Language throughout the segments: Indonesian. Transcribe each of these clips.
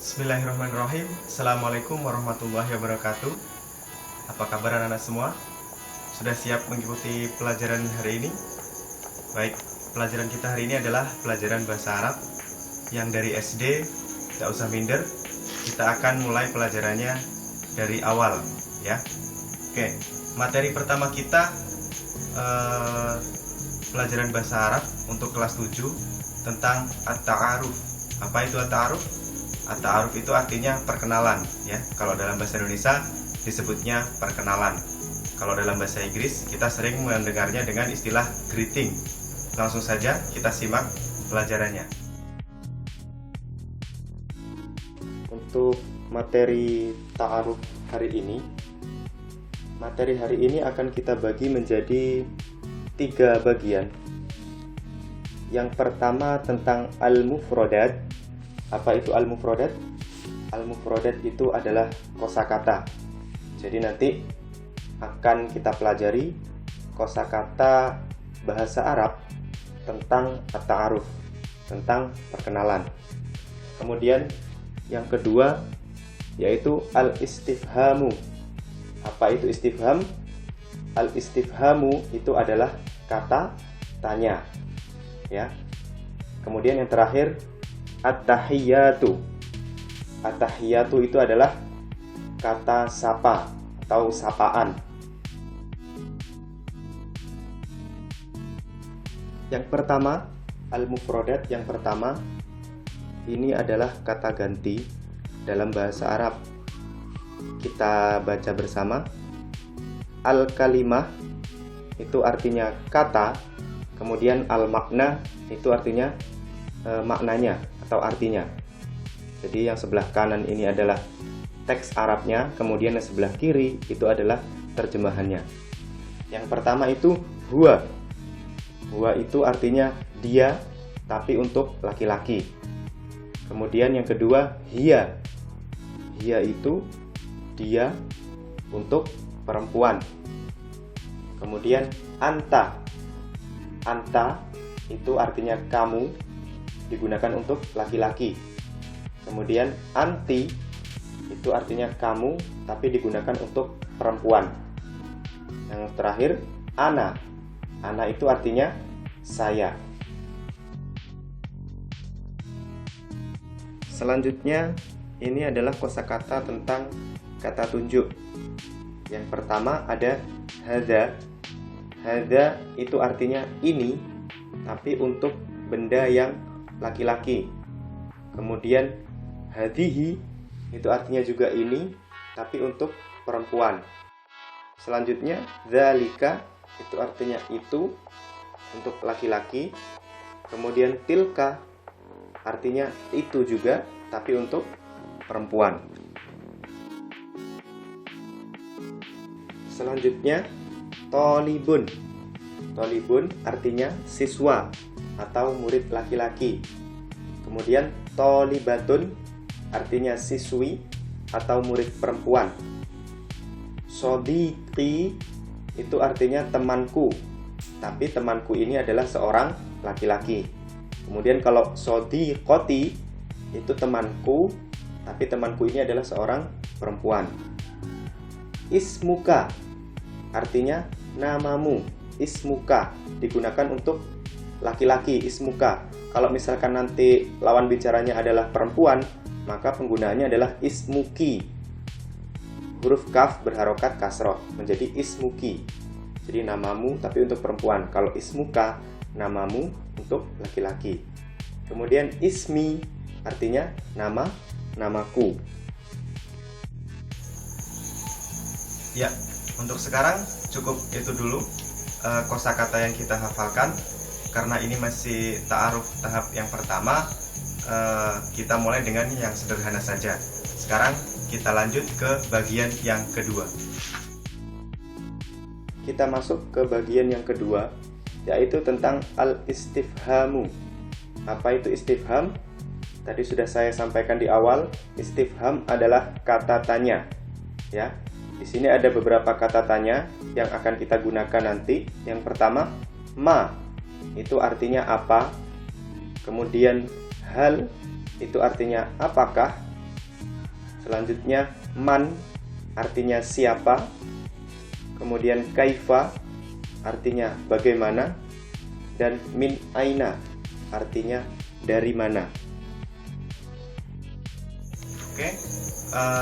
Bismillahirrahmanirrahim. Assalamualaikum warahmatullahi wabarakatuh. Apa kabar anak-anak semua? Sudah siap mengikuti pelajaran hari ini? Baik, pelajaran kita hari ini adalah pelajaran bahasa Arab yang dari SD, tidak usah minder. Kita akan mulai pelajarannya dari awal, ya. Oke, materi pertama kita pelajaran bahasa Arab untuk kelas 7 tentang at-ta'aruf. Apa itu at-ta'aruf? At-ta'aruf itu artinya perkenalan, ya. Kalau dalam bahasa Indonesia disebutnya perkenalan. Kalau dalam bahasa Inggris kita sering mendengarnya dengan istilah greeting. Langsung saja kita simak pelajarannya. Untuk materi ta'aruf hari ini akan kita bagi menjadi 3 bagian. Yang pertama tentang al-mufradat. Apa itu al-mufradat? Al-mufradat itu adalah kosakata. Jadi nanti akan kita pelajari kosakata bahasa Arab tentang at-ta'aruf, tentang perkenalan. Kemudian yang kedua yaitu al-istifhamu. Apa itu istifham? Al-istifhamu itu adalah kata tanya, ya. Kemudian yang terakhir at-tahiyyatu. At-tahiyyatu itu adalah kata sapa atau sapaan. Yang pertama, al-mufradat yang pertama ini adalah kata ganti dalam bahasa Arab. Kita baca bersama. Al-kalimah itu artinya kata, kemudian al-makna itu artinya maknanya atau artinya. Jadi yang sebelah kanan ini adalah teks Arabnya, kemudian yang sebelah kiri itu adalah terjemahannya. Yang pertama itu huwa. Huwa itu artinya dia, tapi untuk laki-laki. Kemudian yang kedua hiya. Hiya itu dia untuk perempuan. Kemudian anta. Anta itu artinya kamu, digunakan untuk laki-laki. Kemudian anti itu artinya kamu, tapi digunakan untuk perempuan. Yang terakhir ana. Ana itu artinya saya. Selanjutnya ini adalah kosakata tentang kata tunjuk. Yang pertama ada hadza. Hadza itu artinya ini, tapi untuk benda yang laki-laki. Kemudian hadhihi itu artinya juga ini, tapi untuk perempuan. Selanjutnya dzalika itu artinya itu untuk laki-laki. Kemudian tilka artinya itu juga, tapi untuk perempuan. Selanjutnya tolibun. Tolibun artinya siswa atau murid laki-laki. Kemudian tolibatun artinya siswi atau murid perempuan. Sodiqi itu artinya temanku, tapi temanku ini adalah seorang laki-laki. Kemudian kalau sodiqoti itu temanku, tapi temanku ini adalah seorang perempuan. Ismuka artinya namamu. Ismuka digunakan untuk laki-laki, ismuka. Kalau misalkan nanti lawan bicaranya adalah perempuan, maka penggunaannya adalah ismuki. Huruf kaf berharokat kasroh menjadi ismuki. Jadi namamu tapi untuk perempuan. Kalau ismuka, namamu untuk laki-laki. Kemudian ismi artinya nama, namaku. Ya, untuk sekarang cukup itu dulu kosakata yang kita hafalkan. Karena ini masih ta'aruf tahap yang pertama, kita mulai dengan yang sederhana saja. Sekarang kita lanjut ke bagian yang kedua. Kita masuk ke bagian yang kedua, yaitu tentang al-istifhamu. Apa itu istifham? Tadi sudah saya sampaikan di awal, istifham adalah kata tanya. Ya, di sini ada beberapa kata tanya yang akan kita gunakan nanti. Yang pertama, ma. Itu artinya apa. Kemudian hal itu artinya apakah. Selanjutnya man artinya siapa. Kemudian kaifa artinya bagaimana. Dan min aina artinya dari mana. Oke,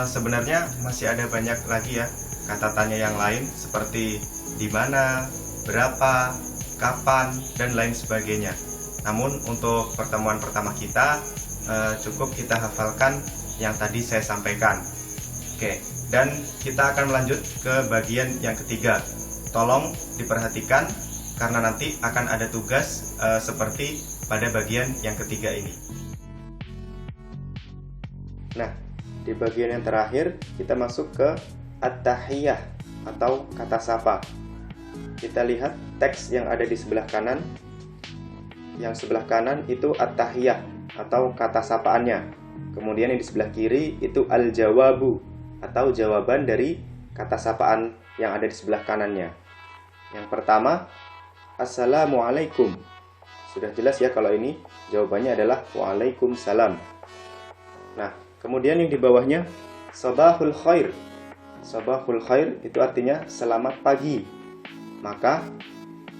sebenarnya masih ada banyak lagi ya kata tanya yang lain seperti di mana, berapa, kapan, dan lain sebagainya. Namun untuk pertemuan pertama kita cukup kita hafalkan yang tadi saya sampaikan. Oke, dan kita akan melanjut ke bagian yang ketiga. Tolong diperhatikan karena nanti akan ada tugas seperti pada bagian yang ketiga ini. Nah, di bagian yang terakhir kita masuk ke at-tahiyah atau kata sapa. Kita lihat teks yang ada di sebelah kanan. Yang sebelah kanan itu at-tahiyah atau kata sapaannya. Kemudian yang di sebelah kiri itu al-jawabu atau jawaban dari kata sapaan yang ada di sebelah kanannya. Yang pertama, Assalamualaikum. Sudah jelas ya kalau ini jawabannya adalah Waalaikumsalam. Nah, kemudian yang di bawahnya Sabahul Khair. Sabahul Khair itu artinya selamat pagi. Maka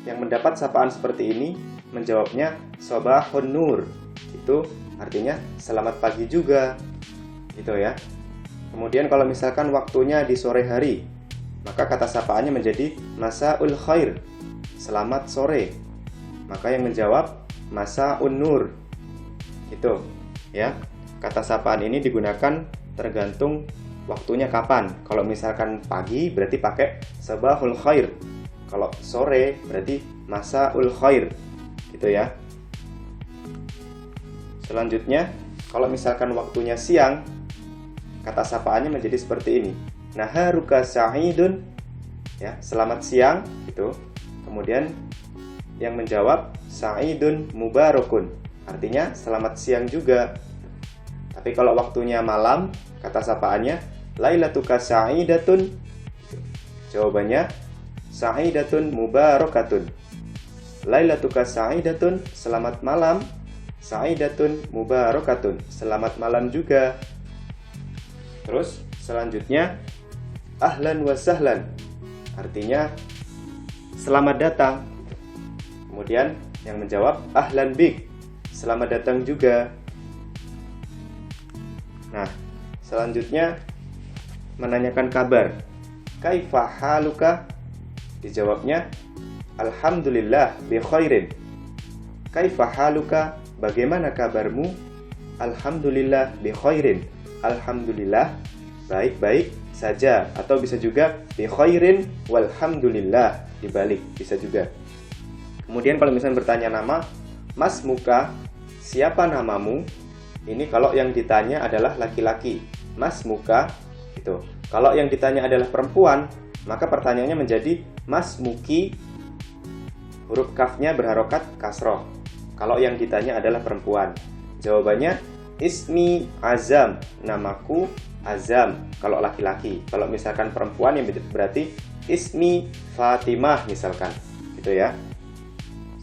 yang mendapat sapaan seperti ini menjawabnya Sabahun Nur. Itu artinya selamat pagi juga. Gitu ya. Kemudian kalau misalkan waktunya di sore hari, maka kata sapaannya menjadi Masaul Khair. Selamat sore. Maka yang menjawab Masaun Nur. Itu ya. Kata sapaan ini digunakan tergantung waktunya kapan. Kalau misalkan pagi berarti pakai Sabahul Khair. Kalau sore berarti Masaul Khair. Gitu ya. Selanjutnya, kalau misalkan waktunya siang, kata sapaannya menjadi seperti ini. Naharuka sa'idun. Ya, selamat siang gitu. Kemudian yang menjawab Sa'idun Mubarakun. Artinya selamat siang juga. Tapi kalau waktunya malam, kata sapaannya Lailatuka Sa'idatun. Jawabannya Sa'idatun Mubarakatun. Lailatuka Sa'idatun, selamat malam. Sa'idatun Mubarakatun, selamat malam juga. Terus selanjutnya Ahlan wa sahlan. Artinya selamat datang. Kemudian yang menjawab Ahlan bik. Selamat datang juga. Nah, selanjutnya menanyakan kabar. Kaifa haluka? Dijawabnya Alhamdulillah bi khairin. Kaifa haluka? Bagaimana kabarmu? Alhamdulillah bi khairin. Alhamdulillah baik-baik saja, atau bisa juga bi khairin walhamdulillah dibalik, bisa juga. Kemudian kalau misalnya bertanya nama, Mas Muka, siapa namamu? Ini kalau yang ditanya adalah laki-laki, Mas Muka gitu. Kalau yang ditanya adalah perempuan, maka pertanyaannya menjadi Mas Muki, huruf kafnya berharokat kasroh. Kalau yang ditanya adalah perempuan, jawabannya Ismi Azam, namaku Azam kalau laki-laki. Kalau misalkan perempuan yang berarti Ismi Fatimah misalkan, gitu ya.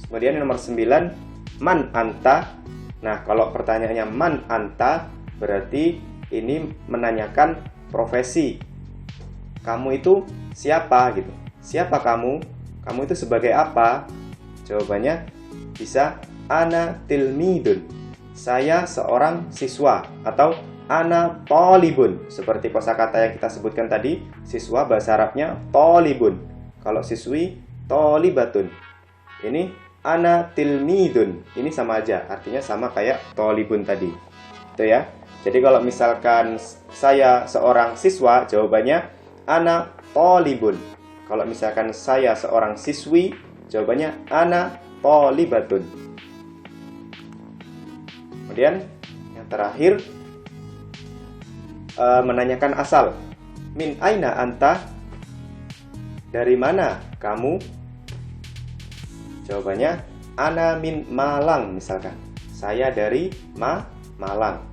Kemudian nomor 9, Man anta. Nah, kalau pertanyaannya Man anta, berarti ini menanyakan profesi. Kamu itu siapa gitu. Siapa kamu? Kamu itu sebagai apa? Jawabannya bisa Ana tilmidun. Saya seorang siswa, atau Ana tolibun. Seperti kosakata yang kita sebutkan tadi, siswa bahasa Arabnya tolibun. Kalau siswi tolibatun. Ini Ana tilmidun. Ini sama aja, artinya sama kayak tolibun tadi. Itu ya. Jadi kalau misalkan saya seorang siswa, jawabannya Ana tolibun. Kalau misalkan saya seorang siswi, jawabannya Ana tolibatun. Kemudian yang terakhir menanyakan asal. Min aina anta? Dari mana kamu? Jawabannya Ana min Malang misalkan. Saya dari Malang.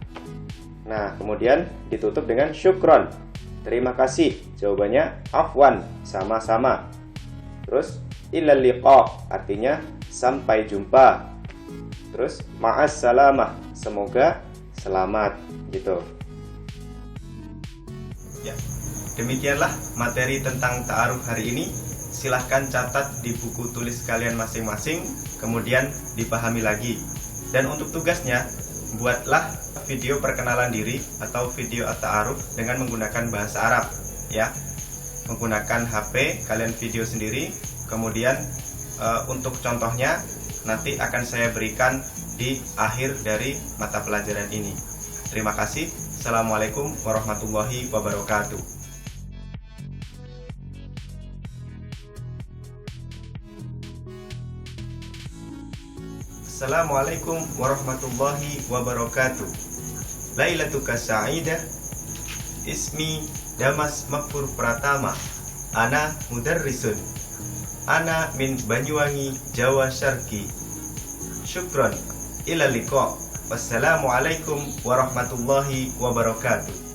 Nah, kemudian ditutup dengan syukron. Terima kasih. Jawabannya afwan, sama-sama. Terus ilal liqa, artinya sampai jumpa. Terus ma'as salamah, semoga selamat gitu. Ya, demikianlah materi tentang ta'aruf hari ini. Silahkan catat di buku tulis kalian masing-masing, kemudian dipahami lagi. Dan untuk tugasnya, buatlah video perkenalan diri atau video at-ta'aruf dengan menggunakan bahasa Arab, ya. Menggunakan HP, kalian video sendiri. Kemudian untuk contohnya nanti akan saya berikan di akhir dari mata pelajaran ini. Terima kasih. Assalamualaikum warahmatullahi wabarakatuh. Assalamualaikum warahmatullahi wabarakatuh. Lailatuka sa'idah. Ismi Damas Makfur Pratama. Ana mudarrisun. Ana min Banyuwangi, Jawa Syarqi. Syukron. Ila liqa. Wassalamualaikum warahmatullahi wabarakatuh.